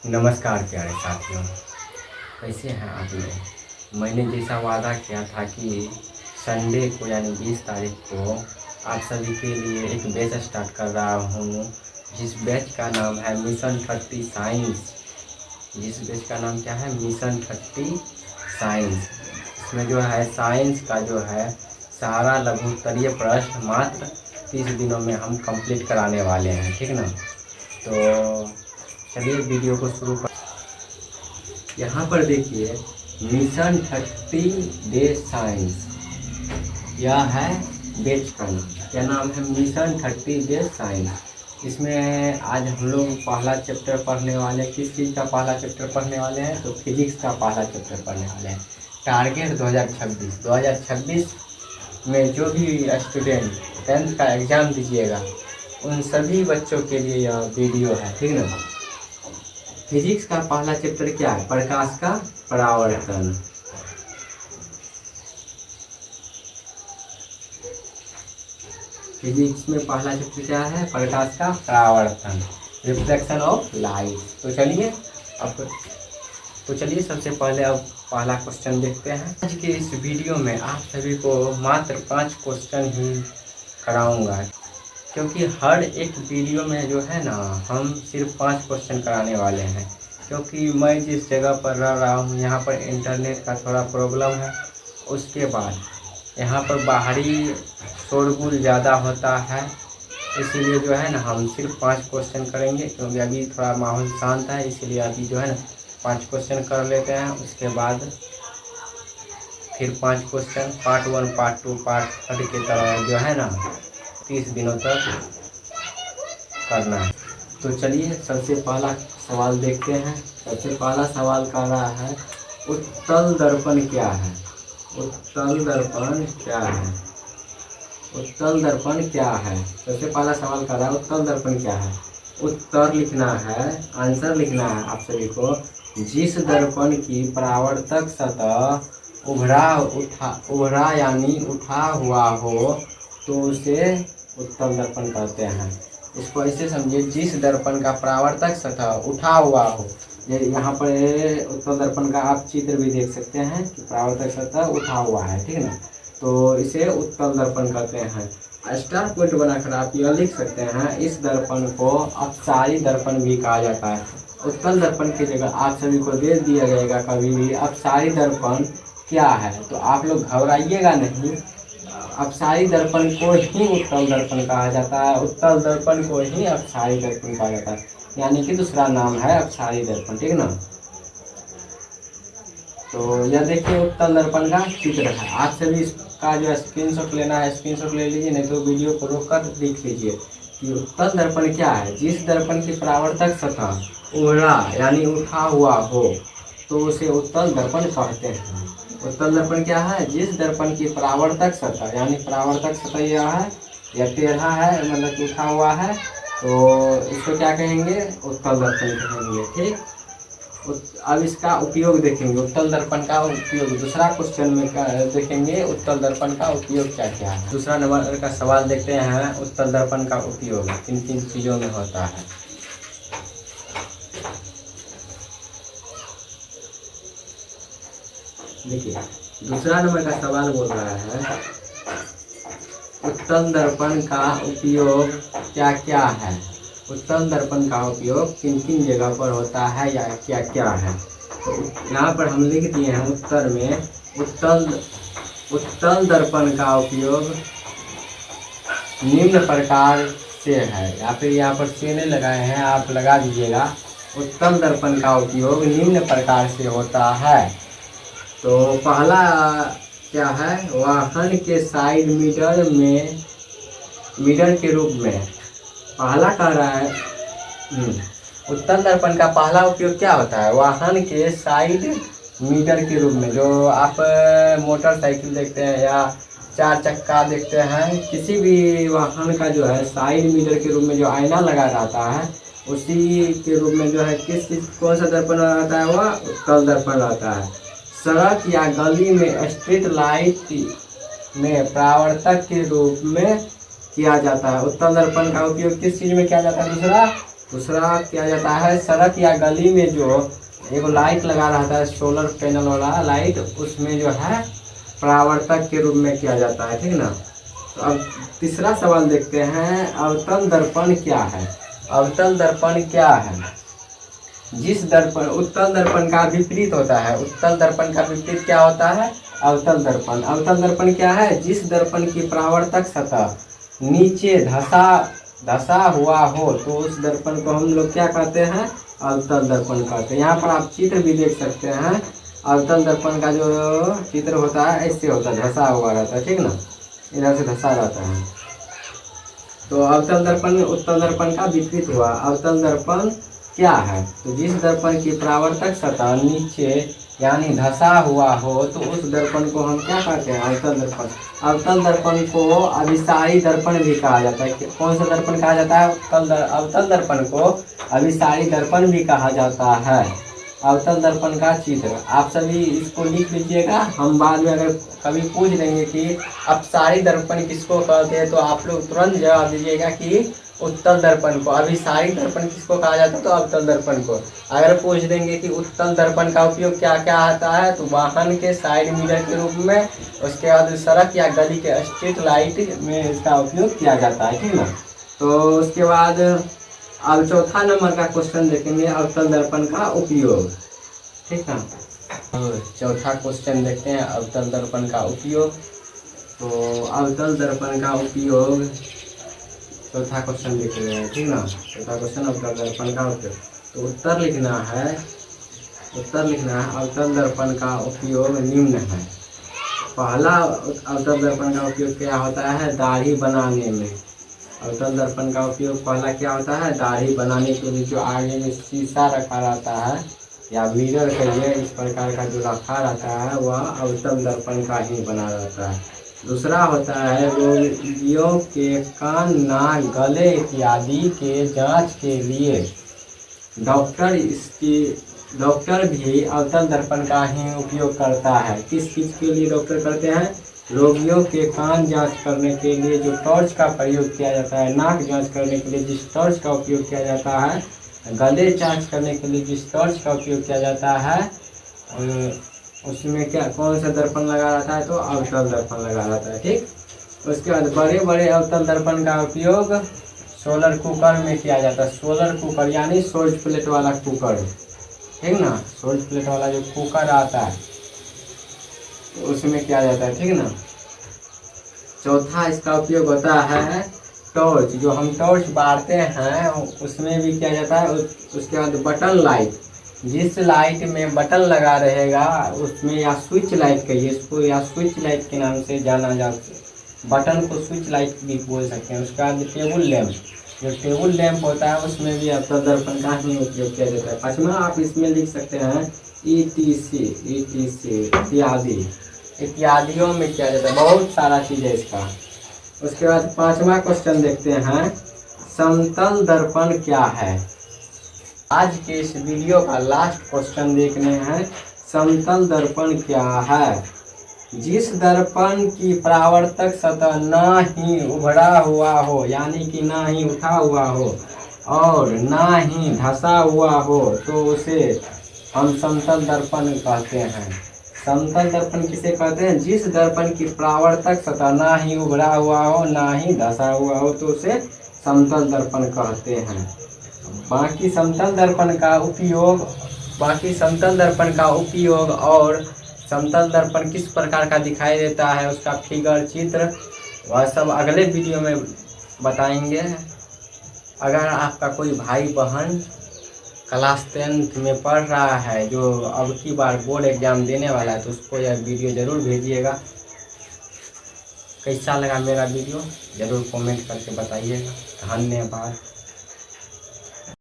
नमस्कार प्यारे साथियों, कैसे हैं आप लोग। मैंने जैसा वादा किया था कि संडे को यानी 20 तारीख को आप सभी के लिए एक बैच स्टार्ट कर रहा हूँ, जिस बैच का नाम है मिशन 30 साइंस। जिस बैच का नाम क्या है, मिशन 30 साइंस। इसमें जो है साइंस का जो है सारा लघु उत्तरीय प्रश्न मात्र 30 दिनों में हम कंप्लीट कराने वाले हैं, ठीक ना। तो चलिए वीडियो को शुरू कर। यहाँ पर देखिए मिशन 30 डे साइंस, यह है बैच का नाम। क्या नाम है, मिशन 30 डे साइंस। इसमें आज हम लोग पहला चैप्टर पढ़ने वाले हैं। किस चीज़ का पहला चैप्टर पढ़ने वाले हैं, तो फिजिक्स का पहला चैप्टर पढ़ने वाले हैं। टारगेट 2026 में जो भी स्टूडेंट 10th का एग्ज़ाम दीजिएगा उन सभी बच्चों के लिए यह वीडियो है, ठीक ना। फिजिक्स का पहला चैप्टर क्या है, प्रकाश का परावर्तन। फिजिक्स में पहला चैप्टर क्या है, प्रकाश का परावर्तन, रिफ्लेक्शन ऑफ लाइट। तो चलिए सबसे पहले अब पहला क्वेश्चन देखते हैं। आज के इस वीडियो में आप सभी को मात्र 5 क्वेश्चन ही कराऊंगा, क्योंकि हर एक वीडियो में जो है ना हम सिर्फ 5 क्वेश्चन कराने वाले हैं। क्योंकि मैं जिस जगह पर रह रहा हूँ यहाँ पर इंटरनेट का थोड़ा प्रॉब्लम है। उसके बाद यहाँ पर बाहरी शोरगुल ज़्यादा होता है, इसीलिए जो है ना हम सिर्फ 5 क्वेश्चन करेंगे। क्योंकि अभी थोड़ा माहौल शांत है, इसीलिए अभी जो है ना 5 क्वेश्चन कर लेते हैं। उसके बाद फिर 5 क्वेश्चन पार्ट 1 पार्ट 2 पार्ट 3 की तरह जो है ना 30 दिनों तक करना है। तो चलिए सबसे पहला सवाल देखते हैं। सबसे पहला सवाल कर रहा है, उत्तल दर्पण क्या है। उत्तल दर्पण क्या है, उत्तल दर्पण क्या है। सबसे पहला सवाल कर रहा है, उत्तल दर्पण क्या है। उत्तर लिखना है, आंसर लिखना है आप सभी को। जिस दर्पण की परावर्तक सतह उभरा यानी उठा हुआ हो तो उसे उत्तल दर्पण कहते हैं। इसको ऐसे समझिए, जिस दर्पण का परावर्तक सतह उठा हुआ हो। यहाँ पर उत्तल दर्पण का आप चित्र भी देख सकते हैं कि परावर्तक सतह उठा हुआ है, ठीक है ना। तो इसे उत्तल दर्पण कहते हैं। स्टार पॉइंट बनाकर आप यह लिख सकते हैं, इस दर्पण को अपसारी दर्पण भी कहा जाता है। उत्तल दर्पण की जगह आप सभी को दे दिया जाएगा कभी भी अपसारी दर्पण क्या है, तो आप लोग घबराइएगा नहीं। अपसारी दर्पण को ही उत्तल दर्पण कहा जाता है, उत्तल दर्पण को ही अपसारी दर्पण कहा जाता है, यानी कि दूसरा नाम है अपसारी दर्पण, ठीक ना। तो यह देखिए उत्तल दर्पण का चित्र है। आप सभी इसका जो स्क्रीनशॉट लेना है स्क्रीनशॉट ले लीजिए, नहीं तो वीडियो को रोककर देख लीजिए कि उत्तल दर्पण क्या है। जिस दर्पण की परावर्तक सतह उभरा यानी उठा हुआ हो तो उसे उत्तल दर्पण कहते हैं। उत्तल दर्पण क्या है, जिस दर्पण की परावर्तक सतह यानी परावर्तक सतह यह है, यह टेढ़ा है मतलब उठा हुआ है, तो इसको क्या कहेंगे, उत्तल दर्पण कहेंगे, ठीक। अब इसका उपयोग देखेंगे, उत्तल दर्पण का उपयोग दूसरा क्वेश्चन में देखेंगे। उत्तल दर्पण का उपयोग क्या क्या है। दूसरा नंबर का सवाल देखते हैं, उत्तल दर्पण का उपयोग किन किन चीज़ों में होता है। देखिए दूसरा नंबर का सवाल बोल रहा है, उत्तल दर्पण का उपयोग क्या क्या है। उत्तल दर्पण का उपयोग किन किन जगह पर होता है या क्या क्या है। तो यहाँ पर हम लिख दिए हैं उत्तर में, उत्तल दर्पण का उपयोग निम्न प्रकार से है, या फिर यहाँ पर से नहीं लगाए हैं आप लगा दीजिएगा। उत्तल दर्पण का उपयोग निम्न प्रकार से होता है। तो पहला क्या है, वाहन के साइड मिरर के रूप में। पहला कह रहा है उत्तल दर्पण का पहला उपयोग क्या होता है, वाहन के साइड मिरर के रूप में। जो आप मोटरसाइकिल देखते हैं या 4 चक्का देखते हैं, किसी भी वाहन का जो है साइड मिरर के रूप में जो आईना लगा रहता है, उसी के रूप में जो है किस चीज़ कौन सा दर्पण रहता है, वह उत्तल दर्पण रहता है। सड़क या गली में स्ट्रीट लाइट में परावर्तक के रूप में किया जाता है। उत्तल दर्पण का उपयोग किस चीज़ में किया जाता है, दूसरा दूसरा किया जाता है सड़क या गली में जो एक लाइट लगा रहता है, सोलर पैनल वाला लाइट, उसमें जो है परावर्तक के रूप में किया जाता है, ठीक ना। तो अब तीसरा सवाल देखते हैं, अवतल दर्पण क्या है। अवतल दर्पण क्या है। जिस दर्पण, उत्तल दर्पण का विपरीत होता है, उत्तल दर्पण का विपरीत क्या होता है, अवतल दर्पण। अवतल दर्पण क्या है, जिस दर्पण की परावर्तक सतह नीचे धसा हुआ हो तो उस दर्पण को हम लोग क्या कहते हैं, अवतल दर्पण कहते हैं। यहाँ पर आप चित्र भी देख सकते हैं, अवतल दर्पण का जो चित्र होता है ऐसे होता है, धसा हुआ रहता है, ठीक ना, इधर से धसा रहता है। तो अवतल दर्पण उत्तल दर्पण का विपरीत हुआ। अवतल दर्पण क्या है, तो जिस दर्पण की परावर्तक सतह नीचे यानी धसा हुआ हो तो उस दर्पण को हम क्या कहते हैं, अवतल दर्पण। अवतल दर्पण को अभिसारी दर्पण भी कहा जाता है। कौन सा दर्पण कहा जाता है, अवतल दर्पण को अभिसारी दर्पण भी कहा जाता है। अवतल दर्पण का चित्र आप सभी इसको लिख लीजिएगा, हम बाद में अगर कभी पूछ देंगे कि अपसारी दर्पण किसको कहते हैं तो आप लोग तुरंत जवाब दीजिएगा कि उत्तल दर्पण को। अभिसारी दर्पण किसको कहा जाता है, तो अवतल दर्पण को। अगर पूछ देंगे कि उत्तल दर्पण का उपयोग क्या क्या आता है, तो वाहन के साइड मिरर के रूप में, उसके बाद सड़क या गली के स्ट्रीट लाइट में इसका उपयोग किया जाता है, ठीक ना। तो उसके बाद अब चौथा नंबर का क्वेश्चन देखेंगे, अवतल दर्पण का उपयोग, ठीक है। चौथा क्वेश्चन देखते हैं, अवतल दर्पण का उपयोग। तो अवतल दर्पण का उपयोग, चौथा क्वेश्चन लिख रहे हैं, ठीक ना। चौथा क्वेश्चन अवतल दर्पण का उपयोग, तो उत्तर लिखना है, अवतल दर्पण का उपयोग निम्न है। पहला अवतल दर्पण का उपयोग क्या होता है, दाढ़ी बनाने में। अवतल दर्पण का उपयोग पहला क्या होता है, दाढ़ी बनाने के लिए जो आगे में शीशा रखा रहता है या मिरर कहिए, इस प्रकार का जो रखा रहता है वह अवतल दर्पण का ही बना रहता है। दूसरा होता है रोगियों के कान, नाक, गले इत्यादि के जांच के लिए डॉक्टर भी अवतल दर्पण का ही उपयोग करता है। किस चीज़ के लिए डॉक्टर करते हैं, रोगियों के कान जांच करने के लिए जो टॉर्च का प्रयोग किया जाता है, नाक जांच करने के लिए जिस टॉर्च का उपयोग किया जाता है, गले जांच करने के लिए जिस टॉर्च का उपयोग किया जाता है, उसमें क्या कौन सा दर्पण लगा रहता है, तो अवतल दर्पण लगा रहता है, ठीक। उसके बाद बड़े बड़े अवतल दर्पण का उपयोग सोलर कुकर में किया जाता है। सोलर कुकर यानी सोल्ट प्लेट वाला कुकर, ठीक ना, सोल्ट प्लेट वाला जो कुकर आता है तो उसमें किया जाता है, ठीक ना। चौथा इसका उपयोग होता है टॉर्च, जो हम टॉर्च बारते हैं उसमें भी किया जाता है। उसके बाद बटन लाइट, जिस लाइट में बटन लगा रहेगा उसमें, या स्विच लाइट कहिए इसको, या स्विच लाइट के नाम से जाना जाता है, बटन को स्विच लाइट भी बोल सकते हैं। उसके बाद टेबल लैंप, जो टेबल लैंप होता है उसमें भी अवतल दर्पण का ही उपयोग किया जाता है। पाँचवा आप इसमें लिख सकते हैं ETC इत्यादियों में किया जाता है, बहुत सारा चीज़ है इसका। उसके बाद पांचवा क्वेश्चन देखते हैं, समतल दर्पण क्या है। आज के इस वीडियो का लास्ट क्वेश्चन देखने हैं, समतल दर्पण क्या है। जिस दर्पण की परावर्तक सतह ना ही उभड़ा हुआ हो, यानी कि ना ही उठा हुआ हो और ना ही धसा हुआ हो, तो उसे हम समतल दर्पण कहते हैं। समतल दर्पण किसे कहते हैं, जिस दर्पण की परावर्तक सतह ना ही उभड़ा हुआ हो ना ही धसा हुआ हो तो उसे समतल दर्पण कहते हैं। बाकी समतल दर्पण का उपयोग और समतल दर्पण किस प्रकार का दिखाई देता है, उसका फिगर, चित्र, वह सब अगले वीडियो में बताएंगे। अगर आपका कोई भाई बहन क्लास 10th में पढ़ रहा है जो अब की बार बोर्ड एग्ज़ाम देने वाला है, तो उसको यह वीडियो ज़रूर भेजिएगा। कैसा लगा मेरा वीडियो ज़रूर कमेंट करके बताइएगा। धन्यवाद।